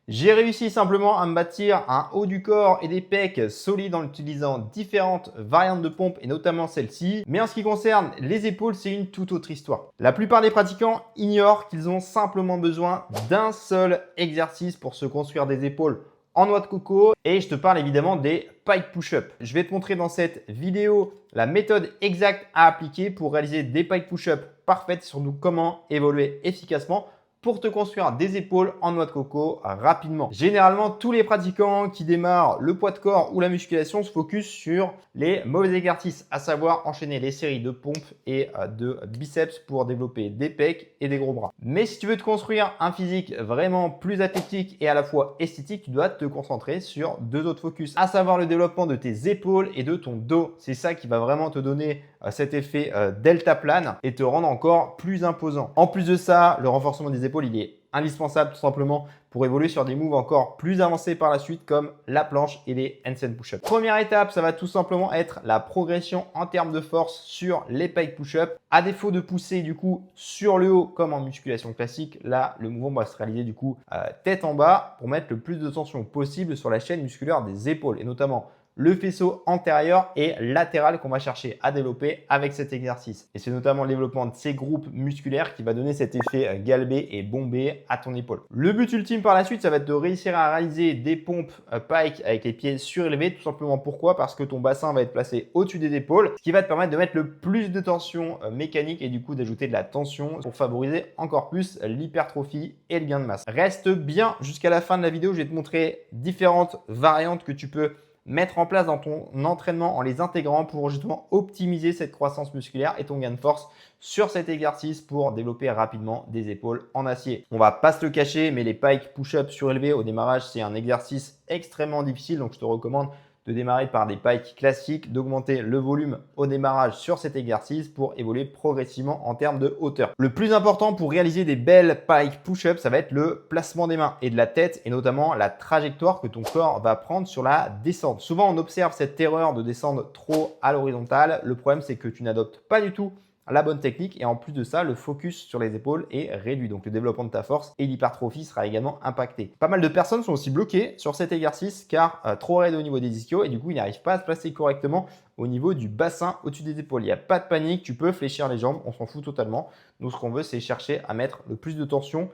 J'ai réussi simplement à me bâtir un haut du corps et des pecs solides en utilisant différentes variantes de pompes et notamment celle-ci. Mais en ce qui concerne les épaules, c'est une toute autre histoire. La plupart des pratiquants ignorent qu'ils ont simplement besoin d'un seul exercice pour se construire des épaules en noix de coco et je te parle évidemment des pike push-up. Je vais te montrer dans cette vidéo la méthode exacte à appliquer pour réaliser des pike push-up parfaites, surtout comment évoluer efficacement pour te construire des épaules en noix de coco rapidement. Généralement, tous les pratiquants qui démarrent le poids de corps ou la musculation se focus sur les mauvais exercices, à savoir enchaîner les séries de pompes et de biceps pour développer des pecs et des gros bras. Mais si tu veux te construire un physique vraiment plus athlétique et à la fois esthétique, tu dois te concentrer sur deux autres focus, à savoir le développement de tes épaules et de ton dos. C'est ça qui va vraiment te donner cet effet delta plane et te rendre encore plus imposant. En plus de ça, le renforcement des épaules, il est indispensable tout simplement pour évoluer sur des moves encore plus avancés par la suite comme la planche et les handstand push-up. Première étape, ça va tout simplement être la progression en termes de force sur les pike push-up. À défaut de pousser du coup sur le haut comme en musculation classique, là le mouvement va se réaliser du coup tête en bas pour mettre le plus de tension possible sur la chaîne musculaire des épaules et notamment le faisceau antérieur et latéral qu'on va chercher à développer avec cet exercice. Et c'est notamment le développement de ces groupes musculaires qui va donner cet effet galbé et bombé à ton épaule. Le but ultime par la suite, ça va être de réussir à réaliser des pompes pike avec les pieds surélevés. Tout simplement pourquoi? Parce que ton bassin va être placé au-dessus des épaules, ce qui va te permettre de mettre le plus de tension mécanique et du coup d'ajouter de la tension pour favoriser encore plus l'hypertrophie et le gain de masse. Reste bien jusqu'à la fin de la vidéo, je vais te montrer différentes variantes que tu peux mettre en place dans ton entraînement en les intégrant pour justement optimiser cette croissance musculaire et ton gain de force sur cet exercice pour développer rapidement des épaules en acier. On va pas se le cacher, mais les pike push-up surélevés au démarrage, c'est un exercice extrêmement difficile. Donc, je te recommande de démarrer par des pikes classiques, d'augmenter le volume au démarrage sur cet exercice pour évoluer progressivement en termes de hauteur. Le plus important pour réaliser des belles pike push-up, ça va être le placement des mains et de la tête et notamment la trajectoire que ton corps va prendre sur la descente. Souvent, on observe cette erreur de descendre trop à l'horizontale. Le problème, c'est que tu n'adoptes pas du tout la bonne technique et en plus de ça, le focus sur les épaules est réduit. Donc, le développement de ta force et l'hypertrophie sera également impacté. Pas mal de personnes sont aussi bloquées sur cet exercice car trop raide au niveau des ischios et du coup, ils n'arrivent pas à se placer correctement au niveau du bassin au-dessus des épaules. Il n'y a pas de panique, tu peux fléchir les jambes, on s'en fout totalement. Nous, ce qu'on veut, c'est chercher à mettre le plus de tension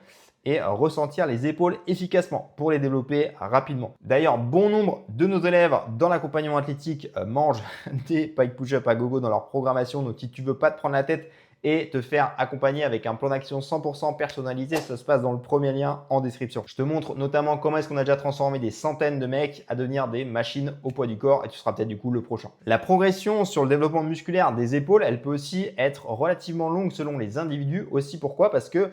et ressentir les épaules efficacement pour les développer rapidement. D'ailleurs, bon nombre de nos élèves dans l'accompagnement athlétique mangent des pike push-up à gogo dans leur programmation. Donc, si tu ne veux pas te prendre la tête et te faire accompagner avec un plan d'action 100% personnalisé, ça se passe dans le premier lien en description. Je te montre notamment comment est-ce qu'on a déjà transformé des centaines de mecs à devenir des machines au poids du corps et tu seras peut-être du coup le prochain. La progression sur le développement musculaire des épaules, elle peut aussi être relativement longue selon les individus. Aussi pourquoi? Parce que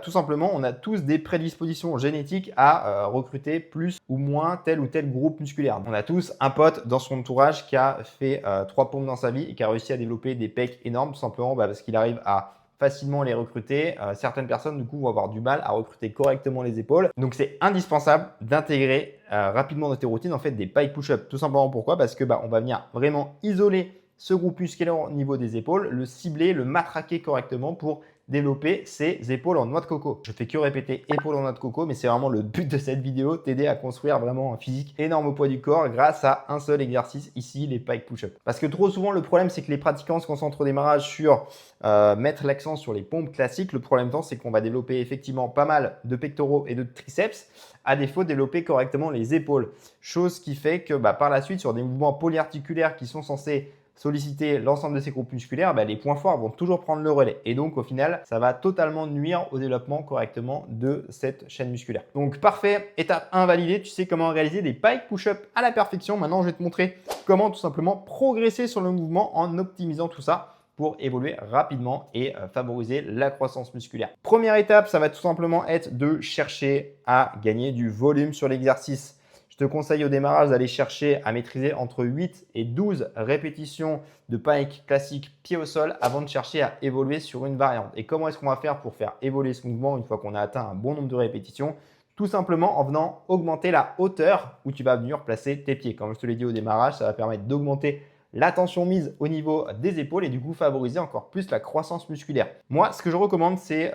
tout simplement, on a tous des prédispositions génétiques à recruter plus ou moins tel ou tel groupe musculaire. On a tous un pote dans son entourage qui a fait 3 pompes dans sa vie et qui a réussi à développer des pecs énormes tout simplement parce qu'il arrive à facilement les recruter. Certaines personnes, du coup, vont avoir du mal à recruter correctement les épaules. Donc, c'est indispensable d'intégrer rapidement dans tes routines en fait des pike push-up. Tout simplement pourquoi? Parce que on va venir vraiment isoler ce groupe musculaire au niveau des épaules, le cibler, le matraquer correctement pour développer ses épaules en noix de coco. Je fais que répéter épaules en noix de coco, mais c'est vraiment le but de cette vidéo, t'aider à construire vraiment un physique énorme au poids du corps grâce à un seul exercice, ici les pike push-up. Parce que trop souvent, le problème, c'est que les pratiquants se concentrent au démarrage sur mettre l'accent sur les pompes classiques. Le problème, c'est qu'on va développer effectivement pas mal de pectoraux et de triceps, à défaut de développer correctement les épaules. Chose qui fait que par la suite, sur des mouvements polyarticulaires qui sont censés solliciter l'ensemble de ces groupes musculaires, les points forts vont toujours prendre le relais. Et donc, au final, ça va totalement nuire au développement correctement de cette chaîne musculaire. Donc, parfait. Étape 1 validée. Tu sais comment réaliser des pike push-up à la perfection. Maintenant, je vais te montrer comment tout simplement progresser sur le mouvement en optimisant tout ça pour évoluer rapidement et favoriser la croissance musculaire. Première étape, ça va tout simplement être de chercher à gagner du volume sur l'exercice. Je te conseille au démarrage d'aller chercher à maîtriser entre 8 et 12 répétitions de pike classique pied au sol avant de chercher à évoluer sur une variante. Et comment est-ce qu'on va faire pour faire évoluer ce mouvement une fois qu'on a atteint un bon nombre de répétitions? Tout simplement en venant augmenter la hauteur où tu vas venir placer tes pieds. Comme je te l'ai dit au démarrage, ça va permettre d'augmenter la tension mise au niveau des épaules et du coup favoriser encore plus la croissance musculaire. Moi, ce que je recommande, c'est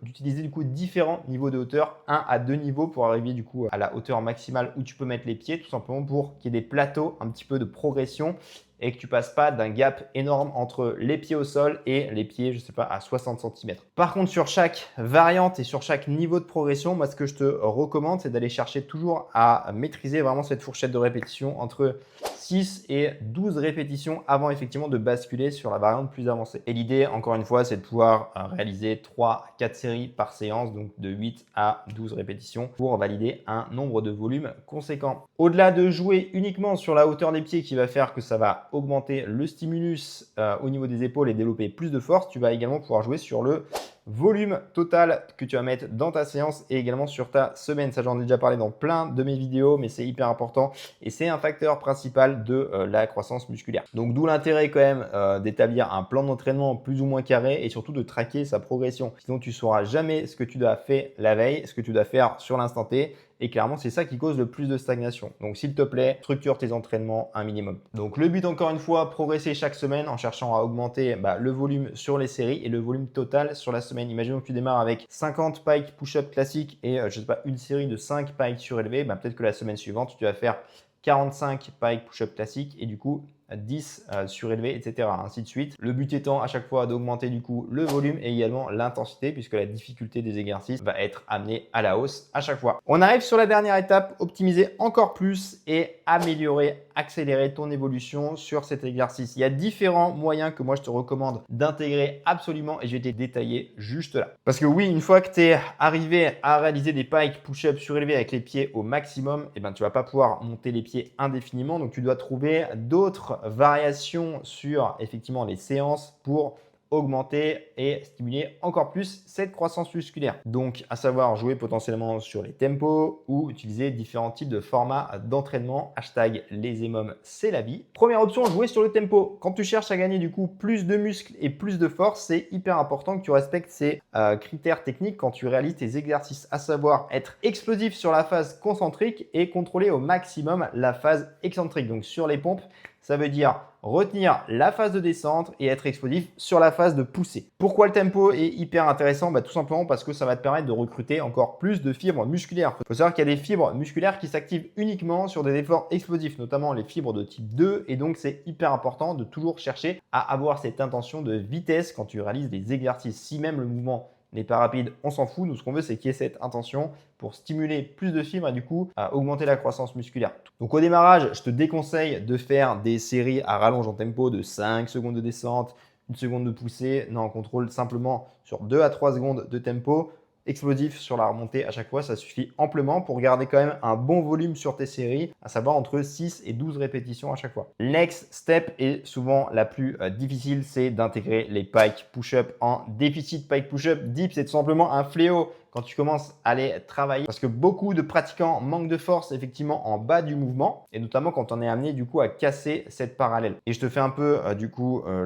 d'utiliser du coup différents niveaux de hauteur, 1 à 2 niveaux pour arriver du coup à la hauteur maximale où tu peux mettre les pieds, tout simplement pour qu'il y ait des plateaux, un petit peu de progression et que tu passes pas d'un gap énorme entre les pieds au sol et les pieds, je sais pas, à 60 cm. Par contre, sur chaque variante et sur chaque niveau de progression, moi, ce que je te recommande, c'est d'aller chercher toujours à maîtriser vraiment cette fourchette de répétition entre 6 et 12 répétitions avant effectivement de basculer sur la variante plus avancée. Et l'idée, encore une fois, c'est de pouvoir réaliser 3 à 4 séries par séance, donc de 8 à 12 répétitions pour valider un nombre de volumes conséquent. Au-delà de jouer uniquement sur la hauteur des pieds qui va faire que ça va augmenter le stimulus au niveau des épaules et développer plus de force, tu vas également pouvoir jouer sur le volume total que tu vas mettre dans ta séance et également sur ta semaine. Ça, j'en ai déjà parlé dans plein de mes vidéos, mais c'est hyper important et c'est un facteur principal de la croissance musculaire. Donc, d'où l'intérêt quand même d'établir un plan d'entraînement plus ou moins carré et surtout de traquer sa progression. Sinon, tu ne sauras jamais ce que tu dois faire la veille, ce que tu dois faire sur l'instant T. Et clairement, c'est ça qui cause le plus de stagnation. Donc, s'il te plaît, structure tes entraînements un minimum. Donc, le but, encore une fois, progresser chaque semaine en cherchant à augmenter le volume sur les séries et le volume total sur la semaine. Imaginons que tu démarres avec 50 pikes push-up classiques et, je sais pas, une série de 5 pikes surélevés. Peut-être que la semaine suivante, tu vas faire 45 pikes push-up classiques et du coup 10 surélevés, etc. Ainsi de suite. Le but étant à chaque fois d'augmenter du coup le volume et également l'intensité puisque la difficulté des exercices va être amenée à la hausse à chaque fois. On arrive sur la dernière étape, optimiser encore plus et améliorer, accélérer ton évolution sur cet exercice. Il y a différents moyens que moi je te recommande d'intégrer absolument et je vais te détailler juste là. Parce que oui, une fois que tu es arrivé à réaliser des pikes push-up surélevés avec les pieds au maximum, tu ne vas pas pouvoir monter les pieds indéfiniment. Donc tu dois trouver d'autres variations sur effectivement les séances pour augmenter et stimuler encore plus cette croissance musculaire. Donc, à savoir jouer potentiellement sur les tempos ou utiliser différents types de formats d'entraînement. Hashtag les EMOM, c'est la vie. Première option, jouer sur le tempo. Quand tu cherches à gagner du coup plus de muscles et plus de force, c'est hyper important que tu respectes ces critères techniques quand tu réalises tes exercices, à savoir être explosif sur la phase concentrique et contrôler au maximum la phase excentrique. Donc, sur les pompes, ça veut dire retenir la phase de descente et être explosif sur la phase de poussée. Pourquoi le tempo est hyper intéressant? Tout simplement parce que ça va te permettre de recruter encore plus de fibres musculaires. Il faut savoir qu'il y a des fibres musculaires qui s'activent uniquement sur des efforts explosifs, notamment les fibres de type 2. Et donc, c'est hyper important de toujours chercher à avoir cette intention de vitesse quand tu réalises des exercices. Si même le mouvement n'est pas rapide, on s'en fout. Nous, ce qu'on veut, c'est qu'il y ait cette intention pour stimuler plus de fibres et du coup, augmenter la croissance musculaire. Donc, au démarrage, je te déconseille de faire des séries à rallonge en tempo de 5 secondes de descente, 1 seconde de poussée. Non, on contrôle simplement sur 2 à 3 secondes de tempo. Explosif sur la remontée à chaque fois, ça suffit amplement pour garder quand même un bon volume sur tes séries, à savoir entre 6 et 12 répétitions à chaque fois. Next step est souvent la plus difficile, c'est d'intégrer les pike push-up en déficit. Pike push-up deep, c'est tout simplement un fléau quand tu commences à les travailler parce que beaucoup de pratiquants manquent de force effectivement en bas du mouvement et notamment quand on est amené du coup à casser cette parallèle. Et je te fais un peu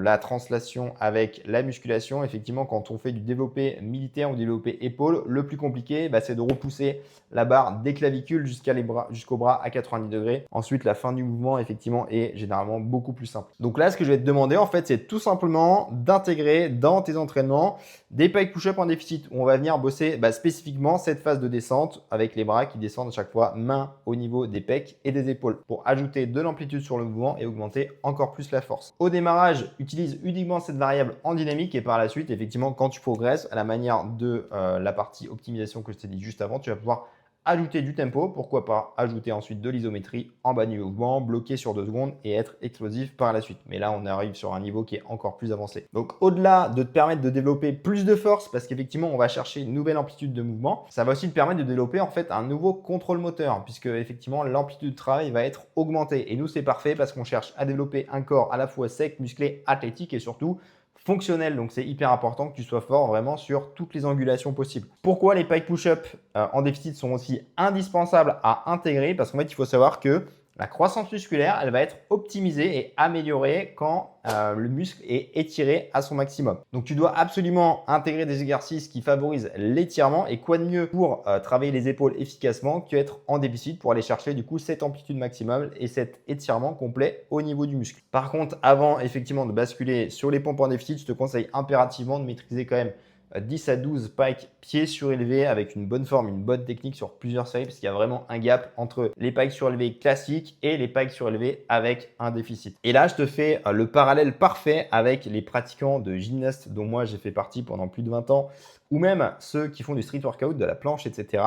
la translation avec la musculation. Effectivement, quand on fait du développé militaire ou développé épaule, le plus compliqué, c'est de repousser la barre des clavicules jusqu'au bras à 90 degrés. Ensuite, la fin du mouvement effectivement est généralement beaucoup plus simple. Donc là, ce que je vais te demander en fait, c'est tout simplement d'intégrer dans tes entraînements des pike push-up en déficit où on va venir bosser spécifiquement cette phase de descente avec les bras qui descendent à chaque fois main au niveau des pecs et des épaules pour ajouter de l'amplitude sur le mouvement et augmenter encore plus la force. Au démarrage, utilise uniquement cette variable en dynamique et par la suite, effectivement, quand tu progresses à la manière de la partie optimisation que je t'ai dit juste avant, tu vas pouvoir ajouter du tempo, pourquoi pas ajouter ensuite de l'isométrie en bas du mouvement, bloquer sur 2 secondes et être explosif par la suite. Mais là, on arrive sur un niveau qui est encore plus avancé. Donc, au-delà de te permettre de développer plus de force, parce qu'effectivement, on va chercher une nouvelle amplitude de mouvement, ça va aussi te permettre de développer en fait un nouveau contrôle moteur, puisque effectivement, l'amplitude de travail va être augmentée. Et nous, c'est parfait parce qu'on cherche à développer un corps à la fois sec, musclé, athlétique et surtout fonctionnel. Donc, c'est hyper important que tu sois fort vraiment sur toutes les angulations possibles. Pourquoi les pike push-up en déficit sont aussi indispensables à intégrer? Parce qu'en fait, il faut savoir que La croissance musculaire, elle va être optimisée et améliorée quand le muscle est étiré à son maximum. Donc, tu dois absolument intégrer des exercices qui favorisent l'étirement. Et quoi de mieux pour travailler les épaules efficacement qu'être en déficit pour aller chercher du coup cette amplitude maximum et cet étirement complet au niveau du muscle. Par contre, avant effectivement de basculer sur les pompes en déficit, je te conseille impérativement de maîtriser quand même 10 à 12 pikes pieds surélevés avec une bonne forme, une bonne technique sur plusieurs séries parce qu'il y a vraiment un gap entre les pikes surélevés classiques et les pikes surélevés avec un déficit. Et là, je te fais le parallèle parfait avec les pratiquants de gymnastes dont moi j'ai fait partie pendant plus de 20 ans ou même ceux qui font du street workout, de la planche, etc.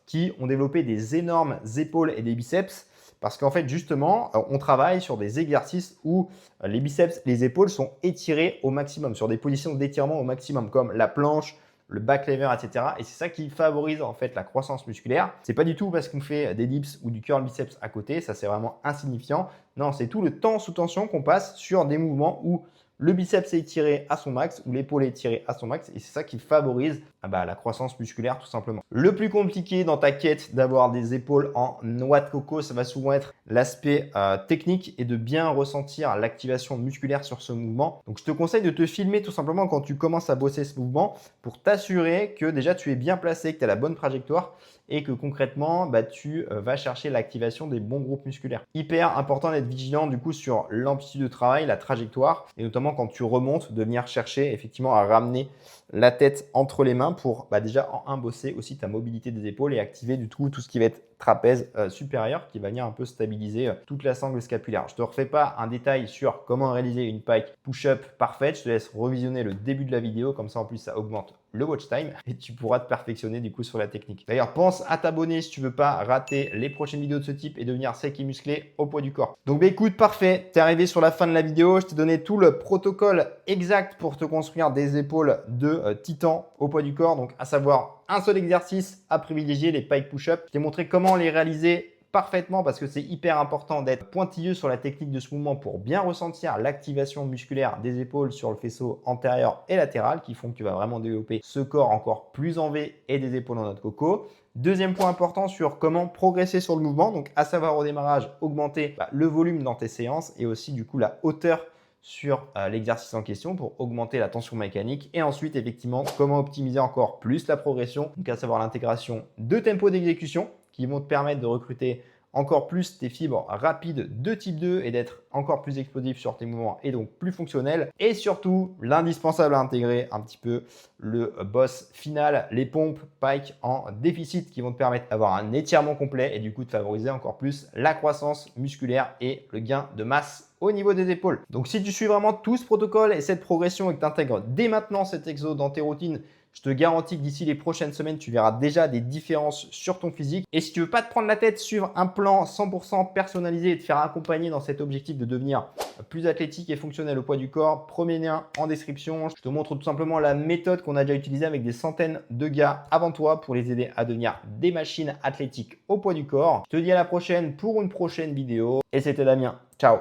qui ont développé des énormes épaules et des biceps. Parce qu'en fait, justement, on travaille sur des exercices où les biceps, les épaules sont étirés au maximum, sur des positions d'étirement au maximum, comme la planche, le back lever, etc. Et c'est ça qui favorise en fait la croissance musculaire. C'est pas du tout parce qu'on fait des dips ou du curl biceps à côté, ça c'est vraiment insignifiant. Non, c'est tout le temps sous tension qu'on passe sur des mouvements où le biceps est étiré à son max ou l'épaule est étirée à son max et c'est ça qui favorise la croissance musculaire tout simplement. Le plus compliqué dans ta quête d'avoir des épaules en noix de coco, ça va souvent être l'aspect technique et de bien ressentir l'activation musculaire sur ce mouvement. Donc je te conseille de te filmer tout simplement quand tu commences à bosser ce mouvement pour t'assurer que déjà tu es bien placé, que tu as la bonne trajectoire et que concrètement, tu vas chercher l'activation des bons groupes musculaires. Hyper important d'être vigilant du coup sur l'amplitude de travail, la trajectoire et notamment quand tu remontes, de venir chercher effectivement à ramener la tête entre les mains pour déjà en bosser aussi ta mobilité des épaules et activer du tout ce qui va être trapèze supérieur qui va venir un peu stabiliser toute la sangle scapulaire. Je ne te refais pas un détail sur comment réaliser une pike push-up parfaite. Je te laisse revisionner le début de la vidéo. Comme ça, en plus, ça augmente le watch time et tu pourras te perfectionner du coup sur la technique. D'ailleurs, pense à t'abonner si tu ne veux pas rater les prochaines vidéos de ce type et devenir sec et musclé au poids du corps. Donc, écoute, parfait. Tu es arrivé sur la fin de la vidéo. Je t'ai donné tout le protocole exact pour te construire des épaules de titan au poids du corps. Donc, à savoir un seul exercice à privilégier, les pike push-up. Je t'ai montré comment les réaliser parfaitement parce que c'est hyper important d'être pointilleux sur la technique de ce mouvement pour bien ressentir l'activation musculaire des épaules sur le faisceau antérieur et latéral qui font que tu vas vraiment développer ce corps encore plus en V et des épaules en noix de coco. Deuxième point important sur comment progresser sur le mouvement, donc à savoir au démarrage, augmenter le volume dans tes séances et aussi du coup la hauteur sur l'exercice en question pour augmenter la tension mécanique et ensuite effectivement comment optimiser encore plus la progression, donc à savoir l'intégration de tempos d'exécution qui vont te permettre de recruter encore plus tes fibres rapides de type 2 et d'être encore plus explosif sur tes mouvements et donc plus fonctionnel. Et surtout, l'indispensable à intégrer un petit peu le boss final, les pompes pike en déficit qui vont te permettre d'avoir un étirement complet et du coup de favoriser encore plus la croissance musculaire et le gain de masse au niveau des épaules. Donc si tu suis vraiment tout ce protocole et cette progression et que tu intègres dès maintenant cet exo dans tes routines, je te garantis que d'ici les prochaines semaines, tu verras déjà des différences sur ton physique. Et si tu veux pas te prendre la tête sur un plan 100% personnalisé et te faire accompagner dans cet objectif de devenir plus athlétique et fonctionnel au poids du corps, premier lien en description. Je te montre tout simplement la méthode qu'on a déjà utilisée avec des centaines de gars avant toi pour les aider à devenir des machines athlétiques au poids du corps. Je te dis à la prochaine pour une prochaine vidéo. Et c'était Damien. Ciao!